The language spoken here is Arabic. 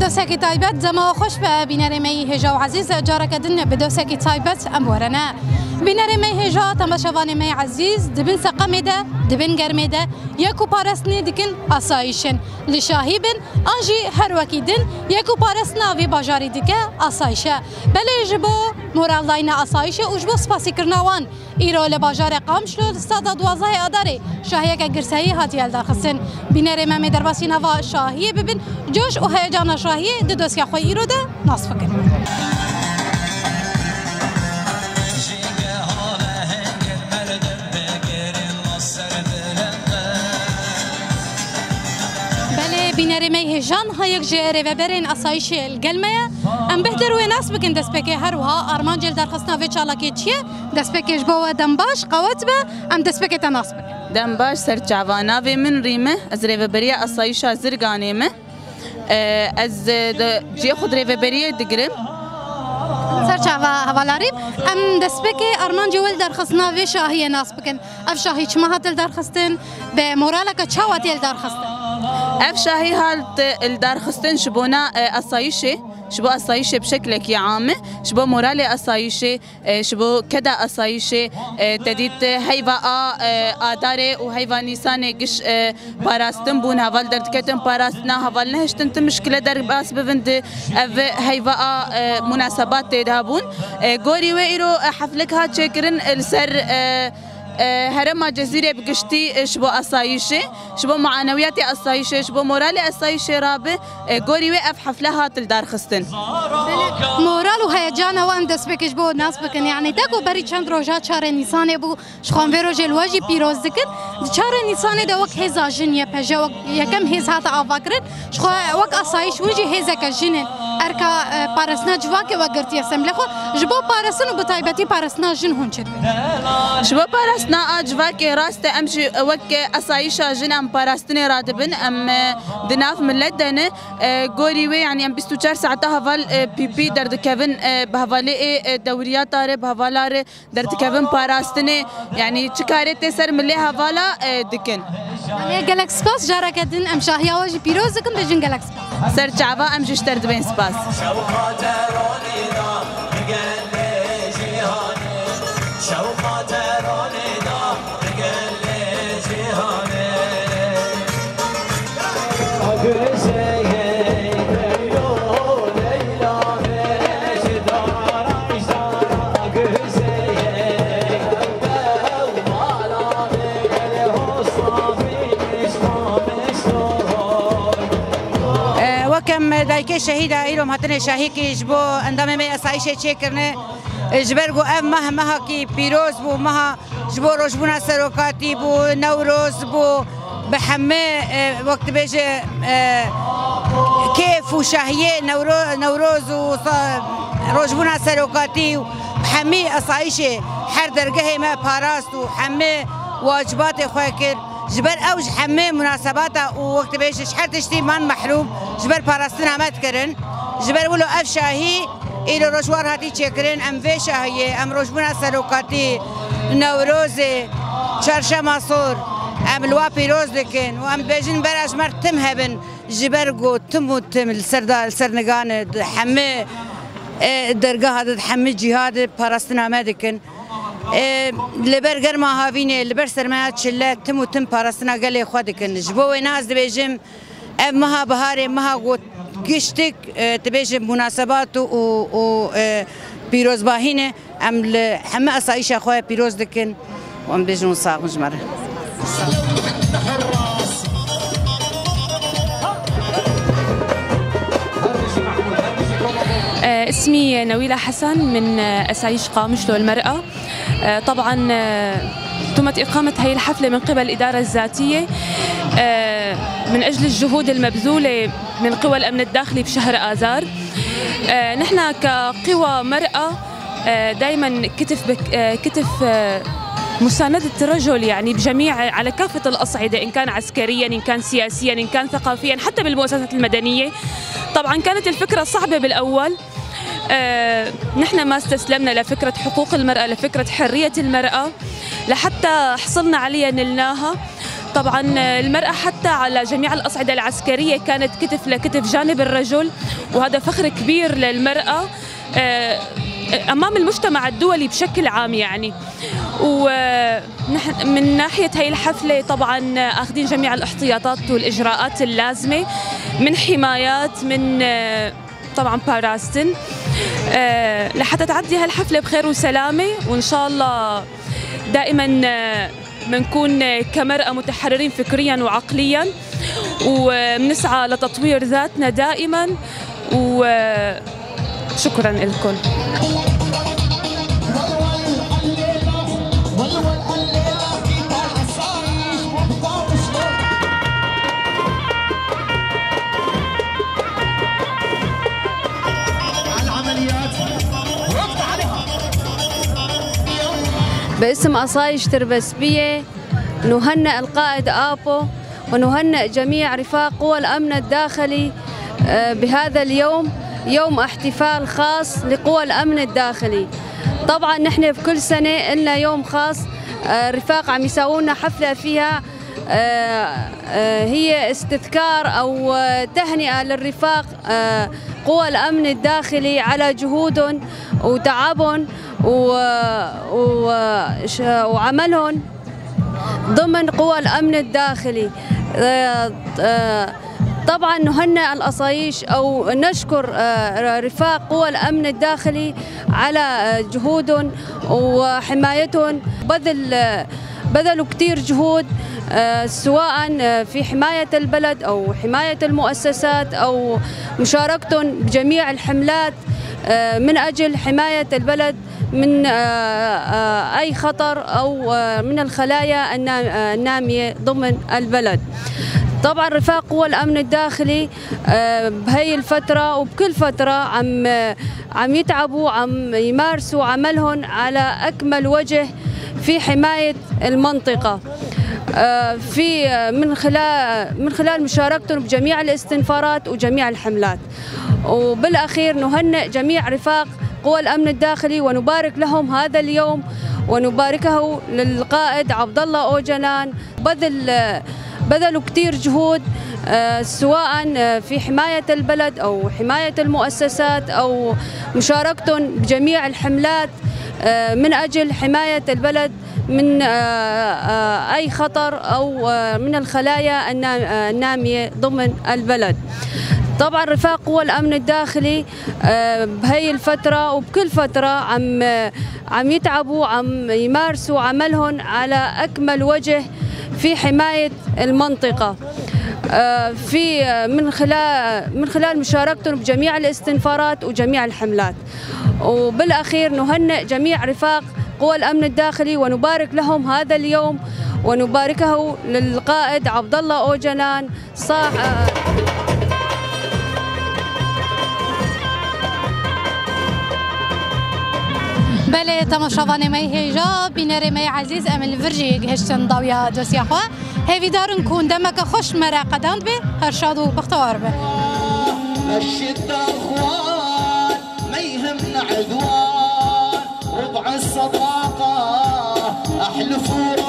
دوسکی تایبت زما خوش به بینر می هجا و عزیز جارک دن به دوسکی تایبت امورنا بینر می هجا تماشاوان می عزیز دبن سقم ده دبن گرم ده یکو پارسنی دکن آسایشن لشاهی بن آنجی هر وکی دن یکو پارسنا وی باجاری دکه آسایشه بله جبو مورال لاین آسایشه وجبو سپاسی کرناوان ایرو لباجار قامشلو ساده 12 آداره شاهیه که گرسایی هاتیال داخستن بینر می درباسی نوا شاهیه ببین جوش و هیجان شاهیه دو دوسیا خوی ایرو ده ناس فکر بینر می هجان ها یک جره و برین آسایش الگلمه ام بهتر و ناس بکن دست بکه هر وها آرمان جل درخواستنا و چالاکی چیه دست بکش با دنباش قوت به ام دست بکه تناس بکن دنباش سر جوانه و من ریمه از ریوبری آسایش زرگانه مه از جی خود ریوبری دگرم سرچاوا هوالاریم ام دست بکه آرمان جول درخواستنا و شاهی ناس بکن اف شاهی چما هاتل درخواستن به مورالک چاواتیل درخواستن اف شاهي حالت الدار خستن شبونا أصايشة شبو أصايشة بشكل عام شبو مورالي أصايشة شبو كدا أصايشة تديت هيفا آداري وهيفا نيساني قش باراستن بون هفال دردكتن باراستنا هفال نهشتن تمشكلة در باس بفند هيفا مناسبات تدهبون غوري ويرو حفلك هات شكرن السر هرم جزيرة بقشتي شبو أصايشة شبو معنويات أصايشة شبو مورالي أصايشة رابع قوري وقف حفلها تلدار خستن مورال وهيجانا وام دست بكش بو ناس بكن يعني تاكو بري چند روجات شهر نيسان بو شخوان ويرو جلواجي بيروز دكن شهر نيسان ده وقت هزا جن يبهجا وقت يكم هز هاتا آفاكرن شخوا وقت أصايش ونجي هزا كجنن أركا بارسنا جواك وقرتي أسمبلخو جبو بارسن وبتايبتي بارسنا جن هون شد شبو بارس نا أجواك راست أمشي وك أصايشة جنام باراستني رادبن أم دناف من لدنا قولي وي يعني أم 24 ساعة هفال بي درد كيفن بهفالي دوريات طاري بهفالار درد كيفن باراستني يعني تكاري تسر ملي هفالا دكن يعني جالكس سباس جارا كدن أم شاهيا واجي بيروز دكن دجن جالكس سباس سر شعبا أم جشتر دبين سباس وكم دايك شهيدة إلهم هاتني شاهيكي جبو عندما ما أسايشة شكرنا جبرگو ام مها کی پیروز بو مها جبو روشبونا سروکاتی بو نوروز بو بحمه وقت بيجي كيف وشهية نوروز و روشبونا سروکاتی و حمی أصايشة هر درجه ما باراست و حمی واجبات خواكر جبر اوج حمی مناسبات و وقت بيجي شحر تشتي من محروم جبر باراستنا ما تكرن جبر ولو اف شاهي إلى روشوار هاتي تشكرين أم فيشة هي أم روشبونا سروكاتي نوروزي شرشة مصور أم الوا بيروز لكن وأم بيجين براش مرتم هبن جبرقو تمو تم السرنقان حمي درجة هذا حمي جهاد باراستنا مادكن لبرجر ما هافيني لبر سرمات شلات تمو تم باراستنا قال خودكن جبوي ناس بيجم أم مها بهاري مها قوت گشتک تبیش مناسبات و پیروز باهینه ام همه اسایش خواه پیروز دکن و ام بیشون ساق مجمره اسمي نويلة حسن من أسايش قامشلو المرأة. طبعا تمت إقامة هذه الحفلة من قبل الإدارة الذاتية من أجل الجهود المبذولة من قوى الأمن الداخلي بشهر آذار. نحن كقوى مرأة دائما كتف مساندة الرجل يعني بجميع على كافة الأصعدة، إن كان عسكريا إن كان سياسيا إن كان ثقافيا حتى بالمؤسسات المدنية. طبعا كانت الفكرة صعبة بالأول، نحن ما استسلمنا لفكرة حقوق المرأة، لفكرة حرية المرأة، لحتى حصلنا عليها نلناها. طبعا المرأة حتى على جميع الأصعدة العسكرية كانت كتف لكتف جانب الرجل، وهذا فخر كبير للمرأة أمام المجتمع الدولي بشكل عام يعني. ونحن من ناحية هاي الحفلة طبعا أخذين جميع الاحتياطات والإجراءات اللازمة من حمايات من طبعا باراستن لحتى تعدي هالحفلة بخير وسلامة، وإن شاء الله دائما بنكون كمرأة متحررين فكريا وعقليا، وبنسعى لتطوير ذاتنا دائما. وشكرا لكم. باسم أصايش تربسبية نهنئ القائد آبو ونهنئ جميع رفاق قوى الأمن الداخلي بهذا اليوم، يوم احتفال خاص لقوى الأمن الداخلي. طبعا نحن بكل سنة لنا يوم خاص، رفاق عم يساوونا حفلة فيها هي استذكار أو تهنئة للرفاق قوى الأمن الداخلي على جهودهم وتعبهم وعملهم ضمن قوى الأمن الداخلي. طبعا نهنئ الأصايش أو نشكر رفاق قوى الأمن الداخلي على جهودهم وحمايتهم، بذلوا كتير جهود سواء في حماية البلد أو حماية المؤسسات أو مشاركتهم بجميع الحملات من أجل حماية البلد من أي خطر أو من الخلايا النامية ضمن البلد. طبعا رفاق قوى الأمن الداخلي بهي الفترة وبكل فترة عم يتعبوا، عم يمارسوا عملهم على أكمل وجه في حماية المنطقة، في من خلال مشاركتهم بجميع الاستنفارات وجميع الحملات. وبالأخير نهنئ جميع رفاق قوى الأمن الداخلي ونبارك لهم هذا اليوم، ونباركه للقائد عبد الله أوجلان. بذلوا كتير جهود سواء في حماية البلد أو حماية المؤسسات أو مشاركتهم بجميع الحملات من أجل حماية البلد من أي خطر أو من الخلايا النامية ضمن البلد. طبعا رفاق قوى الأمن الداخلي بهي الفترة وبكل فترة عم يتعبوا، عم يمارسوا عملهم على أكمل وجه في حماية المنطقة، في من خلال مشاركتهم بجميع الاستنفارات وجميع الحملات. وبالأخير نهنئ جميع رفاق قوى الأمن الداخلي ونبارك لهم هذا اليوم، ونباركه للقائد عبد الله أوجلان بله تماشاوان می هیجا بینر می عزیز امل ورجی گهشتن داویا دوسیا خو هیوی دارن کون دمک خوش مرا قداند به هر شاد و بختوار به الشدة اخوان ما يهمنا عدوان ربع الصداقة احلفوا